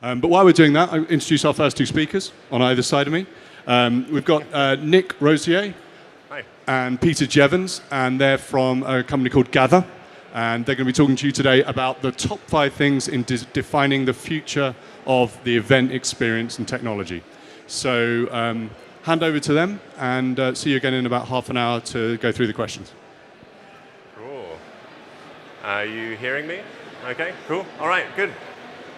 But while we're doing that, I'll introduce our first two speakers on either side of me. We've got Nick Rosier Hi. and Peter Jevons, and they're from a company called Gather. And they're going to be talking to you today about the top 5 things in defining the future of the event experience and technology. So hand over to them, and see you again in about half an hour to go through the questions. Cool. Are you hearing me? Okay, cool. All right, good.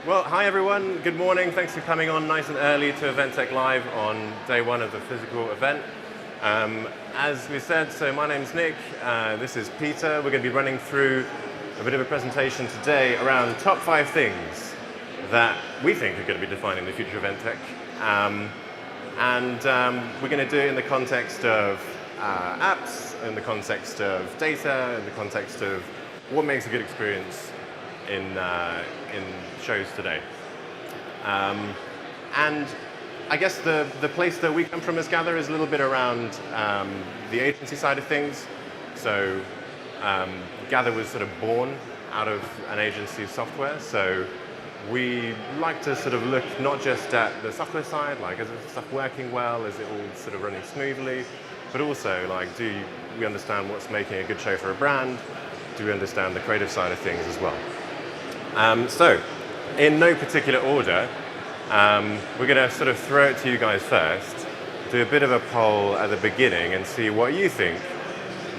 Well, hi everyone. Good morning. Thanks for coming on nice and early to Event Tech Live on day 1 of the physical event. As we said, so my name's Nick. This is Peter. We're going to be running through a bit of a presentation today around top 5 things that we think are going to be defining the future of event tech. We're going to do it in the context of apps, in the context of data, in the context of what makes a good experience in shows today. And I guess the place that we come from as Gather is a little bit around the agency side of things. So Gather was sort of born out of an agency software. So we like to sort of look not just at the software side, like is the stuff working well, is it all sort of running smoothly, but also like do we understand what's making a good show for a brand? Do we understand the creative side of things as well? So in no particular order, we're going to sort of throw it to you guys first, do a bit of a poll at the beginning and see what you think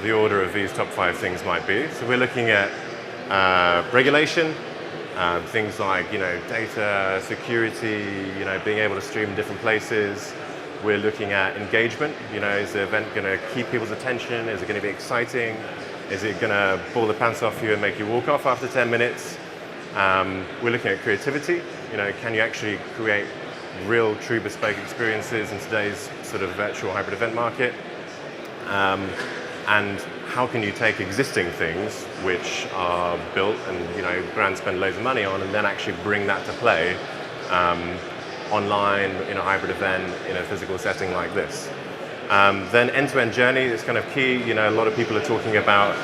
the order of these top 5 things might be. So we're looking at regulation, things like data, security, being able to stream in different places. We're looking at engagement. Is the event going to keep people's attention? Is it going to be exciting? Is it going to pull the pants off you and make you walk off after 10 minutes? We're looking at creativity. Can you actually create real, true, bespoke experiences in today's sort of virtual hybrid event market? And how can you take existing things which are built and brands spend loads of money on, and then actually bring that to play online in a hybrid event in a physical setting like this? Then end-to-end journey is kind of key. A lot of people are talking about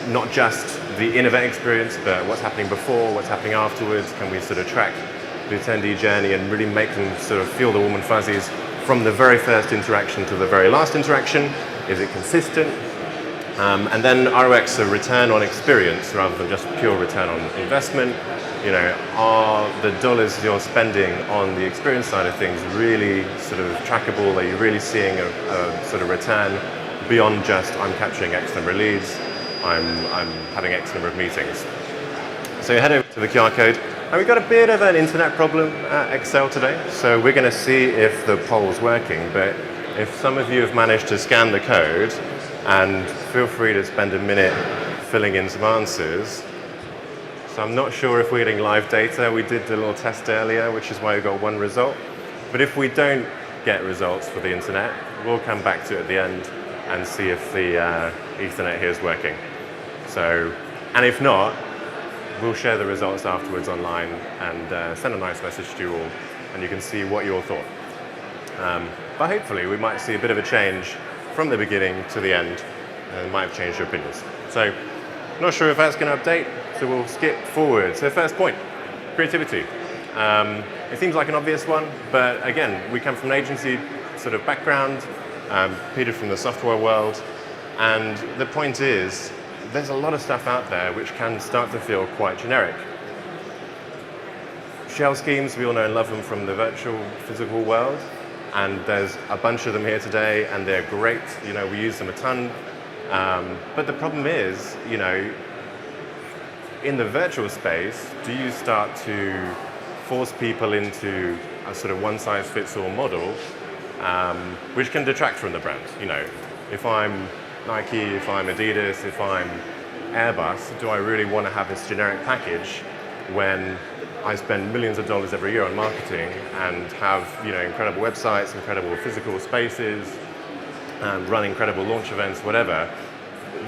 not just the in-event experience, but what's happening before, what's happening afterwards. Can we sort of track the attendee journey and really make them sort of feel the warm and fuzzies from the very first interaction to the very last interaction? Is it consistent? And then ROX, a return on experience rather than just pure return on investment. Are the dollars you're spending on the experience side of things really sort of trackable? Are you really seeing a sort of return beyond just I'm capturing X number of leads, I'm having X number of meetings? So you head over to the QR code, and we've got a bit of an internet problem at Excel today, so we're going to see if the poll's working. But if some of you have managed to scan the code, and feel free to spend a minute filling in some answers. So I'm not sure if we're getting live data. We did a little test earlier, which is why we got 1 result. But if we don't get results for the internet, we'll come back to it at the end and see if the Ethernet here is working. So, and if not, we'll share the results afterwards online and send a nice message to you all, and you can see what you all thought. But hopefully we might see a bit of a change from the beginning to the end, and it might have changed your opinions. So, not sure if that's going to update, so we'll skip forward. So first point, creativity. It seems like an obvious one, but again, we come from an agency sort of background, Peter from the software world, and the point is, there's a lot of stuff out there which can start to feel quite generic. Shell schemes, we all know and love them from the virtual physical world, and there's a bunch of them here today, and they're great. We use them a ton. But the problem is, in the virtual space, do you start to force people into a sort of one-size-fits-all model, which can detract from the brand? If I'm Nike, if I'm Adidas, if I'm Airbus, do I really want to have this generic package when I spend millions of dollars every year on marketing and have incredible websites, incredible physical spaces, and run incredible launch events, whatever?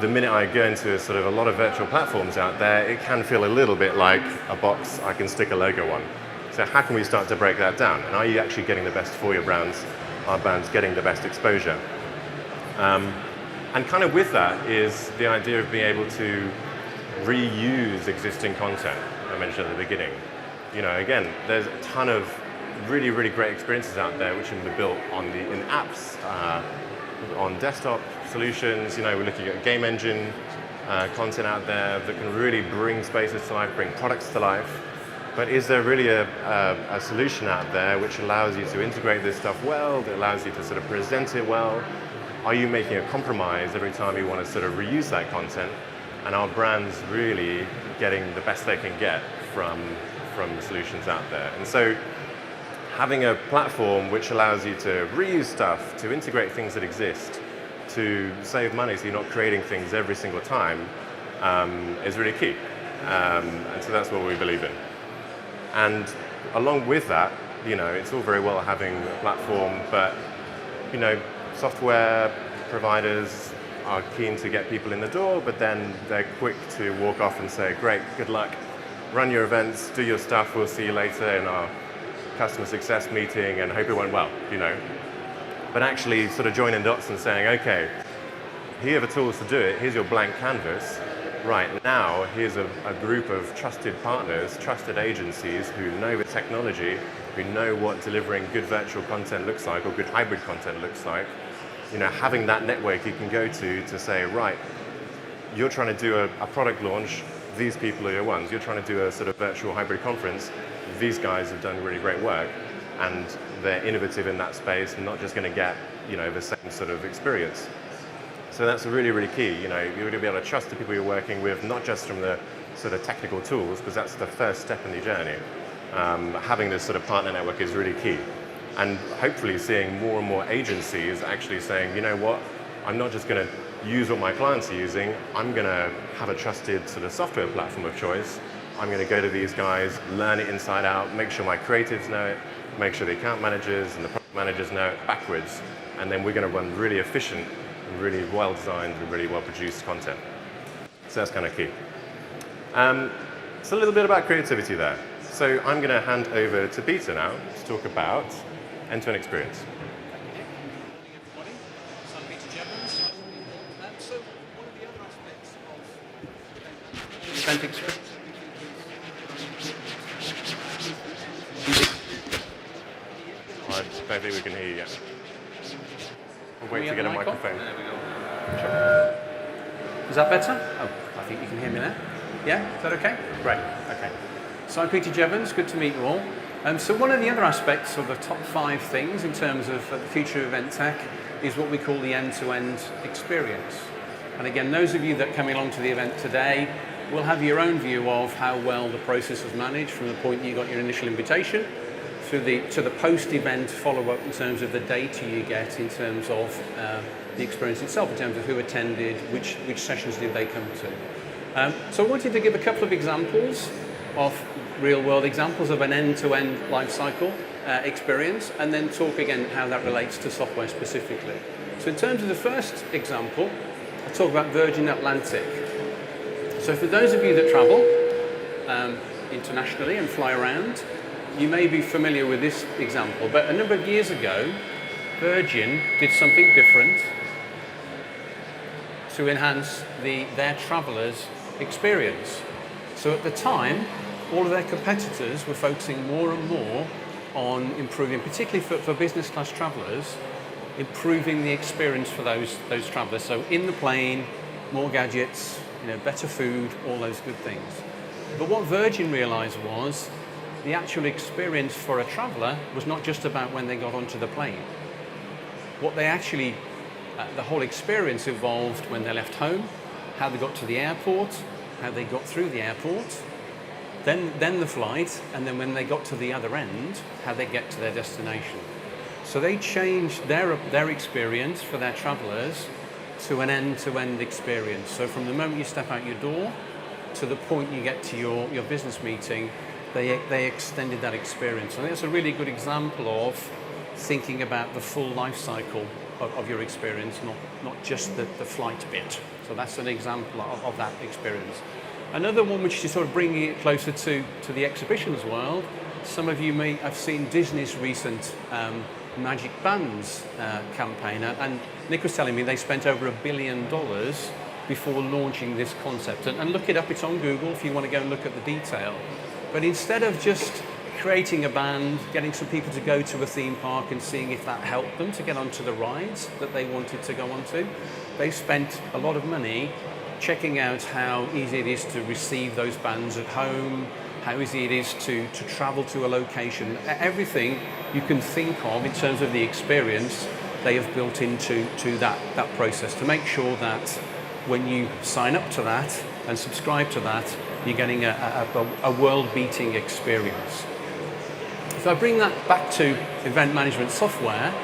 The minute I go into sort of a lot of virtual platforms out there, it can feel a little bit like a box I can stick a logo on. So how can we start to break that down? And are you actually getting the best for your brands? Are brands getting the best exposure? And kind of with that is the idea of being able to reuse existing content I mentioned at the beginning. Again, there's a ton of really, really great experiences out there which can be built in apps, on desktop solutions. We're looking at game engine content out there that can really bring spaces to life, bring products to life. But is there really a solution out there which allows you to integrate this stuff well, that allows you to sort of present it well? Are you making a compromise every time you want to sort of reuse that content? And are brands really getting the best they can get from the solutions out there? And so having a platform which allows you to reuse stuff, to integrate things that exist, to save money so you're not creating things every single time, is really key. And so that's what we believe in. And along with that, it's all very well having a platform, but software providers are keen to get people in the door, but then they're quick to walk off and say, great, good luck, run your events, do your stuff, we'll see you later in our customer success meeting and hope it went well, But actually sort of joining dots and saying, okay, here are the tools to do it, here's your blank canvas. Right, now here's a group of trusted partners, trusted agencies who know the technology, who know what delivering good virtual content looks like or good hybrid content looks like. Having that network you can go to say, right, you're trying to do a product launch, these people are your ones. You're trying to do a sort of virtual hybrid conference, these guys have done really great work and they're innovative in that space and not just going to get, the same sort of experience. So that's really, really key. You're going to be able to trust the people you're working with, not just from the sort of technical tools, because that's the first step in the journey. Having this sort of partner network is really key. And hopefully seeing more and more agencies actually saying, you know what, I'm not just going to use what my clients are using, I'm going to have a trusted sort of software platform of choice. I'm going to go to these guys, learn it inside out, make sure my creatives know it, make sure the account managers and the product managers know it backwards, and then we're going to run really efficient, really well-designed, and really well-produced content. So that's kind of key. So a little bit about creativity there. So I'm going to hand over to Peter now to talk about end-to-end experience. Event experience. I don't think we can hear you yet. We'll wait to get a microphone. There we go. Is that better? Oh, I think you can hear me now. Yeah, is that okay? Great, okay. So I'm Peter Jevons, good to meet you all. So one of the other aspects of the top 5 things in terms of the future of event tech is what we call the end-to-end experience. And again, those of you that are coming along to the event today will have your own view of how well the process was managed from the point you got your initial invitation to the post-event follow-up in terms of the data you get in terms of the experience itself, in terms of who attended, which sessions did they come to. So I wanted to give a couple of examples of real-world examples of an end-to-end life cycle experience, and then talk again how that relates to software specifically. So in terms of the first example, I'll talk about Virgin Atlantic. So for those of you that travel internationally and fly around, you may be familiar with this example, but a number of years ago, Virgin did something different to enhance their travellers' experience. So at the time, all of their competitors were focusing more and more on improving, particularly for business class travellers, improving the experience for those travellers. So in the plane, more gadgets, better food, all those good things. But what Virgin realised was the actual experience for a traveller was not just about when they got onto the plane. What they actually, the whole experience evolved when they left home, how they got to the airport, how they got through the airport, then the flight, and then when they got to the other end, how they get to their destination. So they changed their experience for their travellers to an end-to-end experience. So from the moment you step out your door to the point you get to your business meeting, they extended that experience. I think that's a really good example of thinking about the full life cycle of your experience, not just the flight bit. So that's an example of that experience. Another one which is sort of bringing it closer to the exhibitions world, some of you may have seen Disney's recent Magic Bands campaign, and Nick was telling me they spent over $1 billion before launching this concept. And look it up, it's on Google if you want to go and look at the detail. But instead of just creating a band, getting some people to go to a theme park and seeing if that helped them to get onto the rides that they wanted to go onto, they spent a lot of money checking out how easy it is to receive those bands at home, how easy it is to travel to a location. Everything you can think of in terms of the experience, they have built into that process to make sure that when you sign up to that and subscribe to that, you're getting a world-beating experience. If I bring that back to event management software,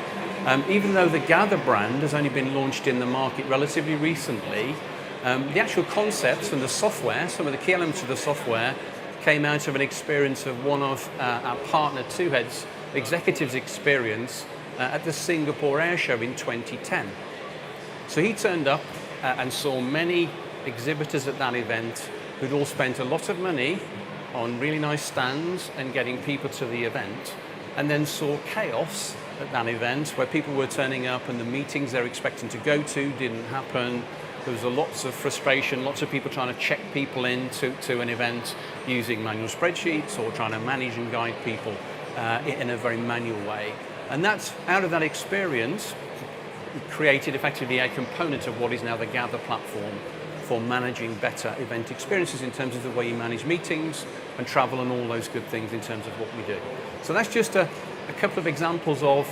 even though the Gather brand has only been launched in the market relatively recently, the actual concepts and the software, some of the key elements of the software, came out of an experience of one of our partner Two Heads executives' experience at the Singapore Air Show in 2010. So he turned up and saw many exhibitors at that event who'd all spent a lot of money on really nice stands and getting people to the event, and then saw chaos at that event where people were turning up and the meetings they were expecting to go to didn't happen. There was lots of frustration, lots of people trying to check people in to an event using manual spreadsheets or trying to manage and guide people in a very manual way. And that's, out of that experience, created effectively a component of what is now the Gather platform for managing better event experiences in terms of the way you manage meetings and travel and all those good things in terms of what we do. So that's just a couple of examples of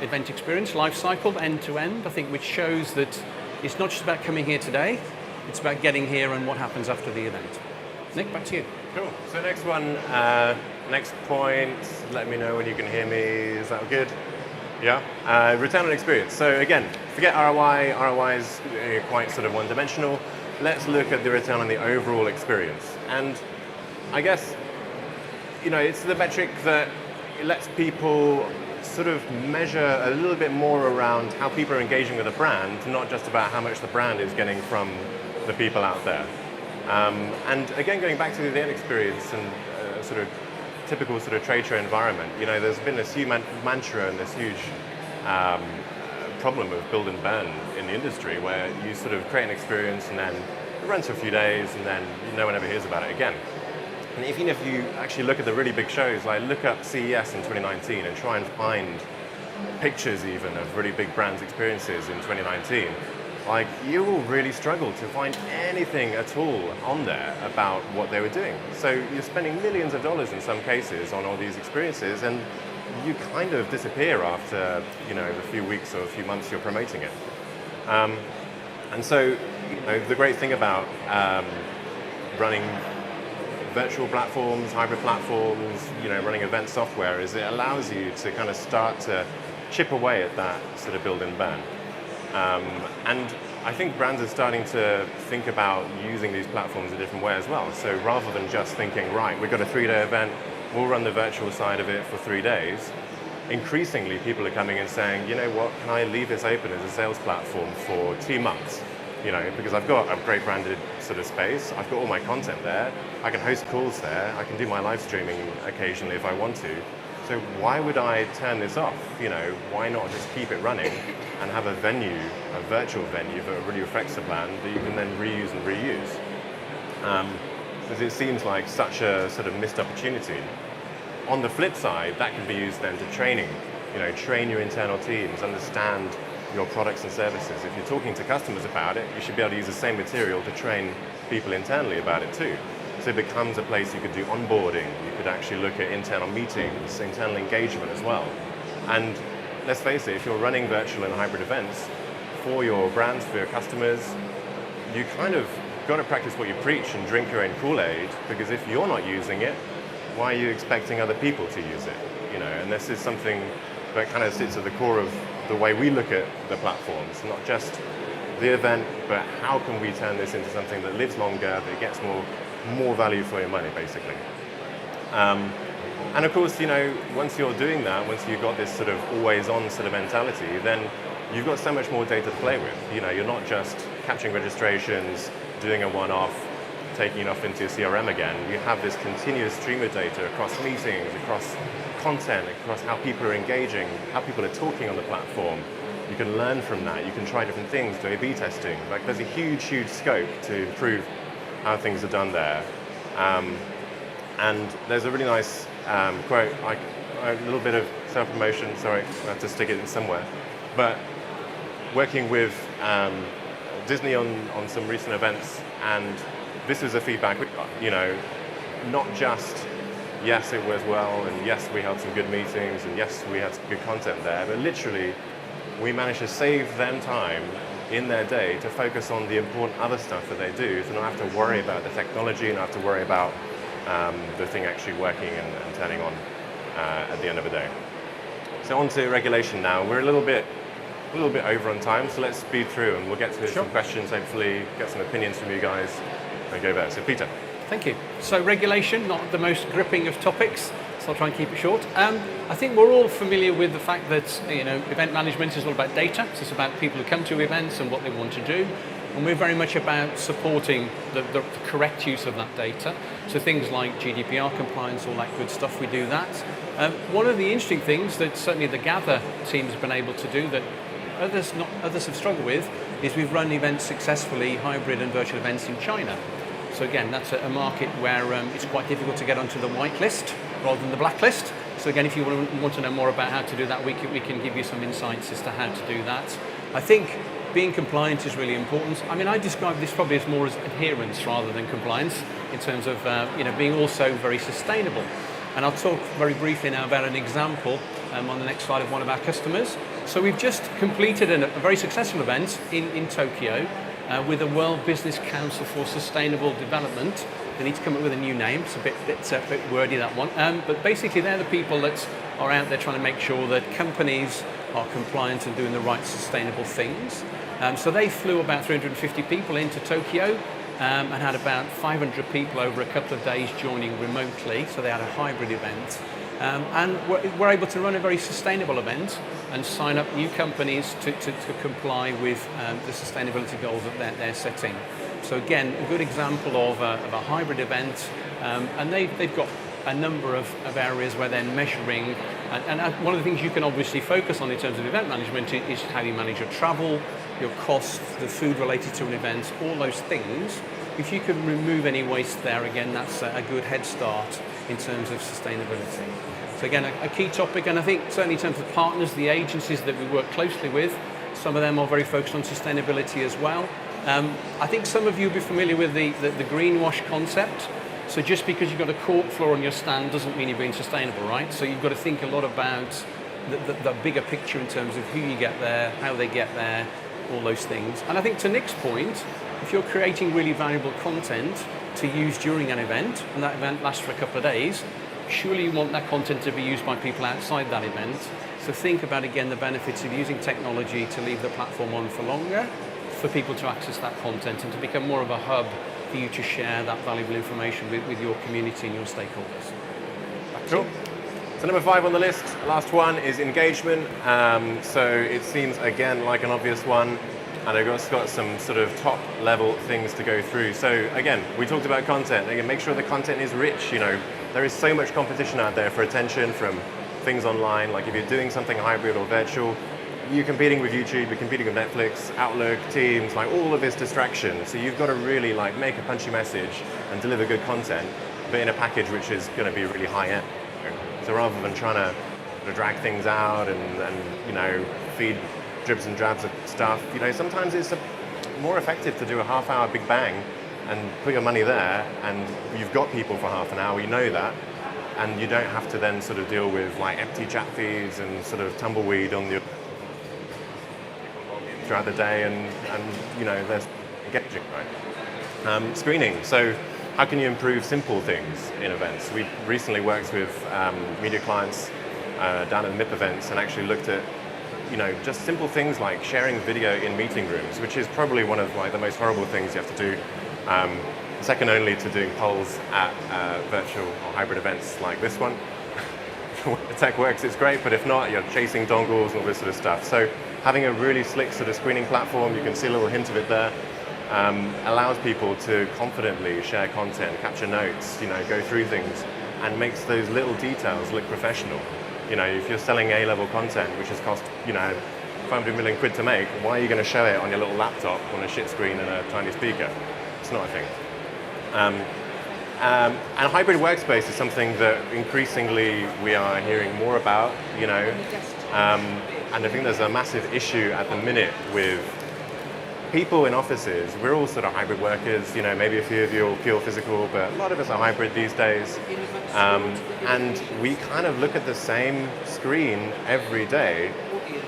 event experience, life cycle, end to end, I think, which shows that it's not just about coming here today, it's about getting here and what happens after the event. Nick, back to you. Cool. So next one, next point, let me know when you can hear me. Is that good? Yeah. Return on experience. So again, forget ROI. ROI is quite sort of one-dimensional. Let's look at the return on the overall experience. And I guess, it's the metric that lets people sort of measure a little bit more around how people are engaging with a brand, not just about how much the brand is getting from the people out there. And again, going back to the event experience and sort of typical sort of trade show environment, there's been this huge mantra and this huge problem of build and burn in the industry, where you sort of create an experience and then it runs for a few days and then no one ever hears about it again. And even if you actually look at the really big shows, like look up CES in 2019 and try and find pictures even of really big brands' experiences in 2019, like you will really struggle to find anything at all on there about what they were doing. So you're spending millions of dollars in some cases on all these experiences, and you kind of disappear after the few weeks or a few months you're promoting it. And so the great thing about running virtual platforms, hybrid platforms, running event software is it allows you to kind of start to chip away at that sort of build and burn. And I think brands are starting to think about using these platforms a different way as well. So rather than just thinking, right, we've got a 3-day event, we'll run the virtual side of it for 3 days, increasingly people are coming and saying, you know what, can I leave this open as a sales platform for 2 months? Because I've got a great branded sort of space, I've got all my content there, I can host calls there, I can do my live streaming occasionally if I want to. So why would I turn this off? Why not just keep it running and have a venue, a virtual venue that really reflects the brand that you can then reuse and reuse? Because it seems like such a sort of missed opportunity. On the flip side, that can be used then to training. Train your internal teams, understand your products and services. If you're talking to customers about it, you should be able to use the same material to train people internally about it too. So it becomes a place you could do onboarding, you could actually look at internal meetings, internal engagement as well. And let's face it, if you're running virtual and hybrid events for your brands, for your customers, you kind of got to practice what you preach and drink your own Kool-Aid, because if you're not using it, why are you expecting other people to use it? And this is something that kind of sits at the core of the way we look at the platforms, not just the event, but how can we turn this into something that lives longer, that gets more value for your money, basically. And of course, once you're doing that, once you've got this sort of always-on sort of mentality, then you've got so much more data to play with. You're not just capturing registrations, doing a one-off, taking it off into your CRM again. You have this continuous stream of data across meetings, across content, across how people are engaging, how people are talking on the platform. You can learn from that. You can try different things, do A/B testing. Like, there's a huge, huge scope to improve how things are done there. And there's a really nice quote, a little bit of self-promotion, sorry, I have to stick it in somewhere. But working with Disney on some recent events, and this was the feedback we got, not just, yes, it was well, and yes, we had some good meetings, and yes, we had some good content there, but literally, we managed to save them time in their day to focus on the important other stuff that they do, so not have to worry about the technology, not have to worry about the thing actually working and turning on at the end of the day. So on to regulation now. We're a little bit over on time, so let's speed through and we'll get to some questions, hopefully get some opinions from you guys and go there. So Peter. Thank you. So regulation, not the most gripping of topics, so I'll try and keep it short. I think we're all familiar with the fact that event management is all about data. So it's about people who come to events and what they want to do. And we're very much about supporting the correct use of that data. So things like GDPR compliance, all that good stuff, we do that. One of the interesting things that certainly the gther team's been able to do that others have struggled with is we've run events successfully, hybrid and virtual events in China. So again, that's a market where it's quite difficult to get onto the whitelist rather than the blacklist. So again, if you want to know more about how to do that, we can give you some insights as to how to do that. I think being compliant is really important. I mean, I describe this probably as more as adherence rather than compliance in terms of being also very sustainable. And I'll talk very briefly now about an example on the next slide of one of our customers. So we've just completed a very successful event in Tokyo with the World Business Council for Sustainable Development. They need to come up with a new name. It's a bit wordy, that one. But basically, they're the people that are out there trying to make sure that companies are compliant and doing the right sustainable things. So they flew about 350 people into Tokyo and had about 500 people over a couple of days joining remotely. So they had a hybrid event. And we're able to run a very sustainable event and sign up new companies to comply with the sustainability goals that they're setting. So again, a good example of a hybrid event, and they've got a number of areas where they're measuring, and one of the things you can obviously focus on in terms of event management is how you manage your travel, your costs, the food related to an event, all those things. If you can remove any waste there, again, that's a good head start in terms of sustainability. So again, a key topic, and I think certainly in terms of partners, the agencies that we work closely with, some of them are very focused on sustainability as well. I think some of you will be familiar with the greenwash concept. So just because you've got a cork floor on your stand doesn't mean you're being sustainable, right? So you've got to think a lot about the bigger picture in terms of who you get there, how they get there, all those things. And I think to Nick's point, if you're creating really valuable content to use during an event, and that event lasts for a couple of days, surely you want that content to be used by people outside that event. So think about, again, the benefits of using technology to leave the platform on for longer, for people to access that content and to become more of a hub for you to share that valuable information with your community and your stakeholders. Cool. So number 5 on the list, last one, is engagement. So it seems, again, like an obvious one, and I've got some sort of top level things to go through. So again, we talked about content. Again, make sure the content is rich. There is so much competition out there for attention from things online. Like if you're doing something hybrid or virtual, you're competing with YouTube, you're competing with Netflix, Outlook, Teams, like all of this distraction. So you've got to really make a punchy message and deliver good content, but in a package which is going to be really high end. So rather than trying to drag things out and feed dribs and drabs of stuff, sometimes it's more effective to do a half-hour big bang and put your money there, and you've got people for half an hour, you know that, and you don't have to then sort of deal with empty chat feeds and sort of tumbleweed on the throughout the day, and there's engaging, right? Screening. So how can you improve simple things in events? We recently worked with media clients down at the MIP events and actually looked at just simple things like sharing video in meeting rooms, which is probably one of the most horrible things you have to do. Second only to doing polls at virtual or hybrid events like this one. If the tech works, it's great, but if not, you're chasing dongles and all this sort of stuff. So having a really slick sort of screening platform, you can see a little hint of it there, allows people to confidently share content, capture notes, go through things, and makes those little details look professional. If you're selling A-level content, which has cost, 500 million quid to make, why are you going to show it on your little laptop on a shit screen and a tiny speaker? It's not a thing. And hybrid workspace is something that increasingly we are hearing more about, you know. And I think there's a massive issue at the minute with people in offices. We're all sort of hybrid workers, you know, maybe a few of you are pure physical, but a lot of us are hybrid these days. And we kind of look at the same screen every day,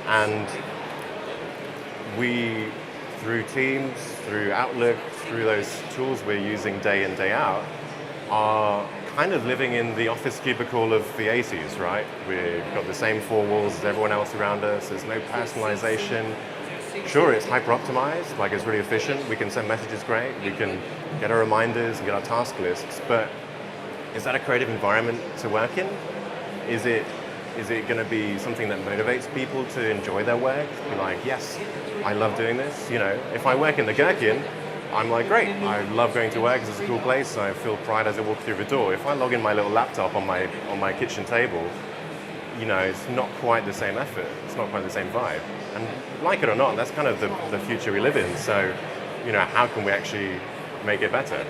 and we, through Teams, through Outlook, through those tools we're using day in, day out, are kind of living in the office cubicle of the 80s, right? We've got the same four walls as everyone else around us. There's no personalization. Sure, it's hyper-optimized, like it's really efficient. We can send messages great. We can get our reminders and get our task lists. But is that a creative environment to work in? Is it going to be something that motivates people to enjoy their work? Be like, yes, I love doing this. You know, if I work in the Gherkin, I'm like, great, I love going to work, it's a cool place, I feel pride as I walk through the door. If I log in my little laptop on my kitchen table, you know, it's not quite the same effort, it's not quite the same vibe. And like it or not, that's kind of the future we live in. So, you know, how can we actually make it better?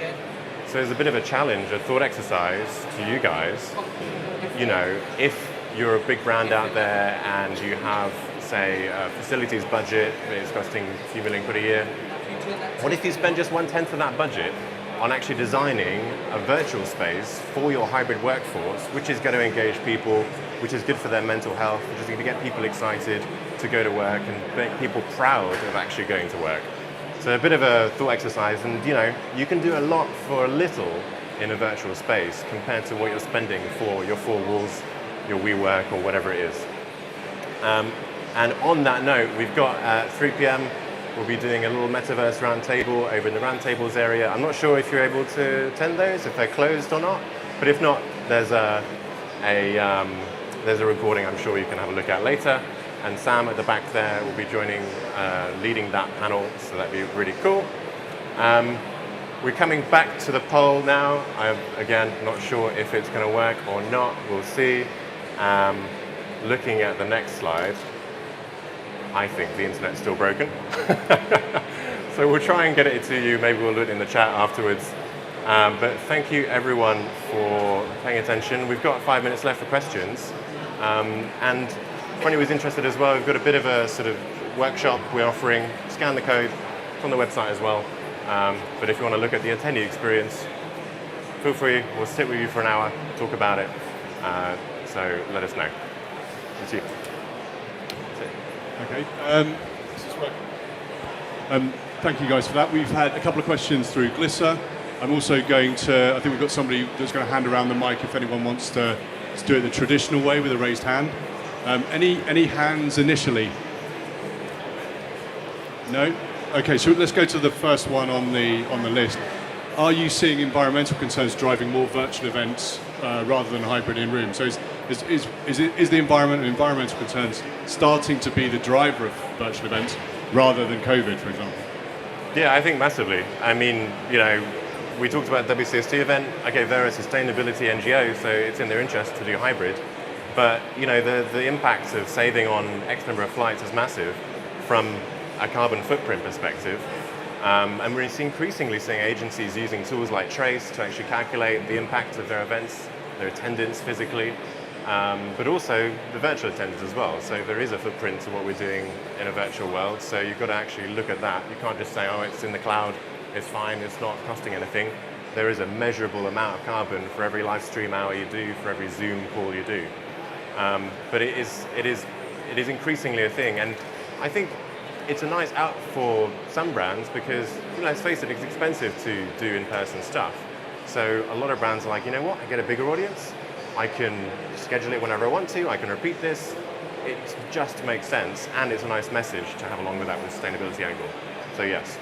So there's a bit of a challenge, a thought exercise to you guys. You know, if you're a big brand out there and you have, say, a facilities budget that is costing a few million quid a year, what if you spend just 1/10 of that budget on actually designing a virtual space for your hybrid workforce, which is going to engage people, which is good for their mental health, which is going to get people excited to go to work and make people proud of actually going to work. So a bit of a thought exercise, and you know, you can do a lot for a little in a virtual space compared to what you're spending for your four walls, your WeWork or whatever it is. And on that note, we've got at 3 p.m. we'll be doing a little metaverse roundtable over in the roundtables area. I'm not sure if you're able to attend those, if they're closed or not, but if not, there's a recording I'm sure you can have a look at later. And Sam at the back there will be joining, leading that panel, so that'd be really cool. We're coming back to the poll now. I'm, again, not sure if it's going to work or not. We'll see. Looking at the next slide, I think the internet's still broken. So we'll try and get it to you. Maybe we'll do it in the chat afterwards. But thank you, everyone, for paying attention. We've got 5 minutes left for questions. And for anyone who's interested as well, we've got a bit of a sort of workshop we're offering. Scan the code. It's on the website as well. But if you want to look at the attendee experience, feel free. We'll sit with you for an hour, talk about it. So let us know. Thank you. Okay. This is working. Thank you guys for that. We've had a couple of questions through Glisser. I'm also going to, I think we've got somebody that's going to hand around the mic if anyone wants to do it the traditional way with a raised hand. Any hands initially? No? Okay, so let's go to the first one on the list. Are you seeing environmental concerns driving more virtual events rather than hybrid in-room? So is the environment and environmental concerns starting to be the driver of virtual events rather than COVID, for example? Yeah, I think massively. I mean, you know, we talked about WCST event. Okay, they're a sustainability NGO, so it's in their interest to do hybrid. But, you know, the impact of saving on X number of flights is massive from a carbon footprint perspective. And we're increasingly seeing agencies using tools like Trace to actually calculate the impact of their events, their attendance physically, but also the virtual attendance as well. So there is a footprint to what we're doing in a virtual world. So you've got to actually look at that. You can't just say, oh, it's in the cloud, it's fine, it's not costing anything. There is a measurable amount of carbon for every live stream hour you do, for every Zoom call you do. But it is increasingly a thing. And I think it's a nice out for some brands because, you know, let's face it, it's expensive to do in-person stuff. So a lot of brands are like, you know what, I get a bigger audience, I can schedule it whenever I want to, I can repeat this. It just makes sense, and it's a nice message to have along with that with sustainability angle. So yes.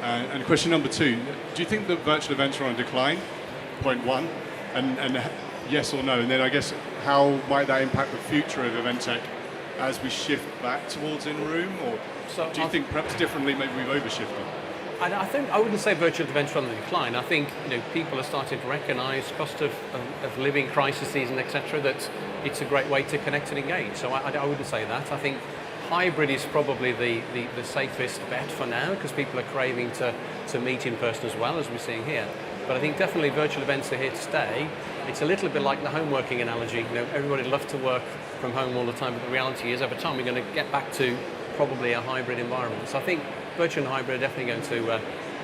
And question number 2, do you think that virtual events are on decline? Point 1, and yes or no? And then I guess how might that impact the future of event tech as we shift back towards in-room, or so do you think perhaps differently, maybe we've overshifted? I think I wouldn't say virtual events are on the decline. I think, you know, people are starting to recognise cost of living crises and etc. That it's a great way to connect and engage. So I wouldn't say that. I think hybrid is probably the safest bet for now because people are craving to meet in person as well, as we're seeing here. But I think definitely virtual events are here to stay. It's a little bit like the home working analogy. Everybody loves to work from home all the time, but the reality is over time we're going to get back to probably a hybrid environment. So I think virtual and hybrid are definitely going to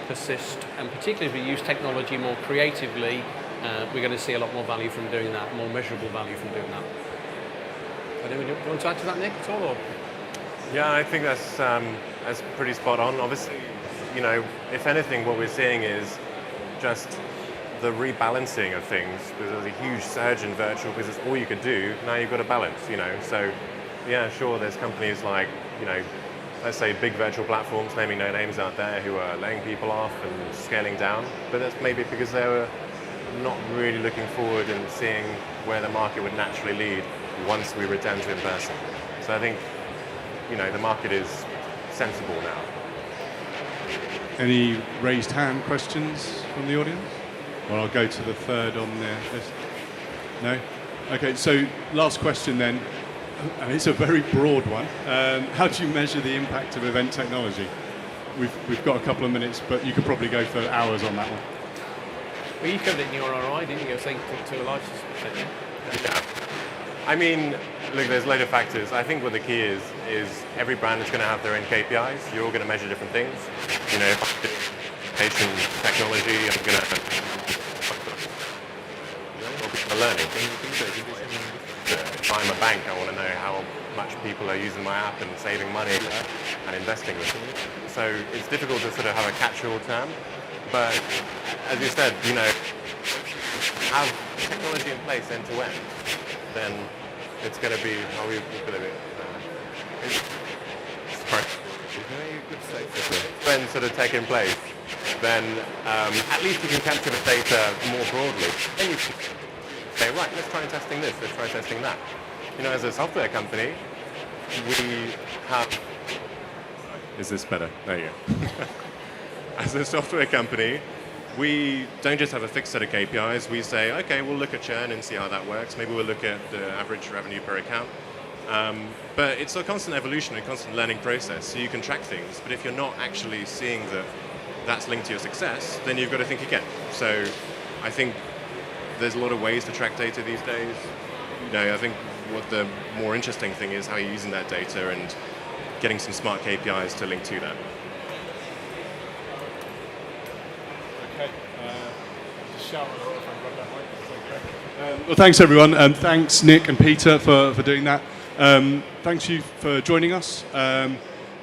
persist, and particularly if we use technology more creatively, we're going to see a lot more value from doing that, more measurable value from doing that. Do you want to add to that, Nick, at all? Or? Yeah, I think that's pretty spot on. Obviously, if anything, what we're seeing is just the rebalancing of things. There's a huge surge in virtual because it's all you could do. Now you've got to balance, So, yeah, sure, there's companies like, let's say big virtual platforms, naming no names out there, who are laying people off and scaling down. But that's maybe because they were not really looking forward and seeing where the market would naturally lead once we return to in-person. So I think, the market is sensible now. Any raised hand questions from the audience? Or I'll go to the third on the list. No? Okay, so last question then, and it's a very broad one. How do you measure the impact of event technology? We've got a couple of minutes, but you could probably go for hours on that one. Well, you covered it in your ROI, didn't you? I think to a large extent. Yeah. I mean, look, there's a load of factors. I think what the key is every brand is going to have their own KPIs. You're all going to measure different things. Patient technology, I'm going to learning. If I'm a bank, I want to know how much people are using my app and saving money and investing with it. So it's difficult to sort of have a catch-all term. But as you said, have technology in place end to end, then it's going to be when sort of tech in place, then at least you can capture the data more broadly. Then you can say, right, let's try testing this, let's try testing that. As a software company, we have... Is this better? There you go. As a software company, we don't just have a fixed set of KPIs. We say, okay, we'll look at churn and see how that works. Maybe we'll look at the average revenue per account. But it's a constant evolution, a constant learning process, so you can track things. But if you're not actually seeing that that's linked to your success, then you've got to think again. So I think there's a lot of ways to track data these days. I think what the more interesting thing is how you're using that data and getting some smart KPIs to link to that. Well, thanks everyone, and thanks Nick and Peter for doing that. Thanks you for joining us.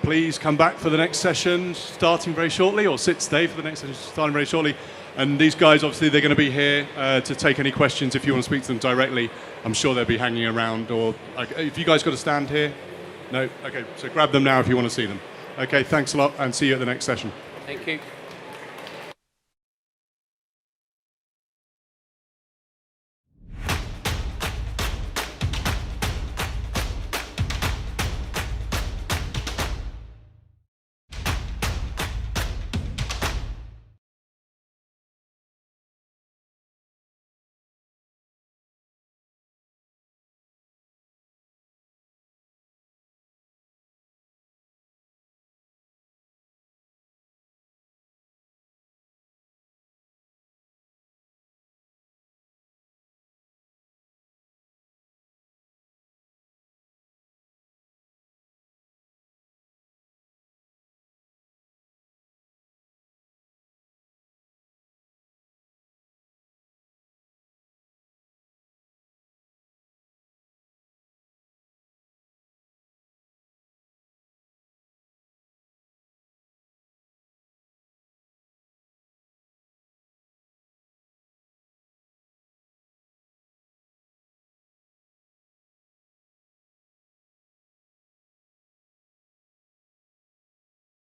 Please come back for the next session starting very shortly, or stay for the next session starting very shortly. And these guys, obviously, they're going to be here to take any questions if you want to speak to them directly. I'm sure they'll be hanging around, or if you guys got to stand here. No? Okay, so grab them now if you want to see them. Okay, thanks a lot, and see you at the next session. Thank you.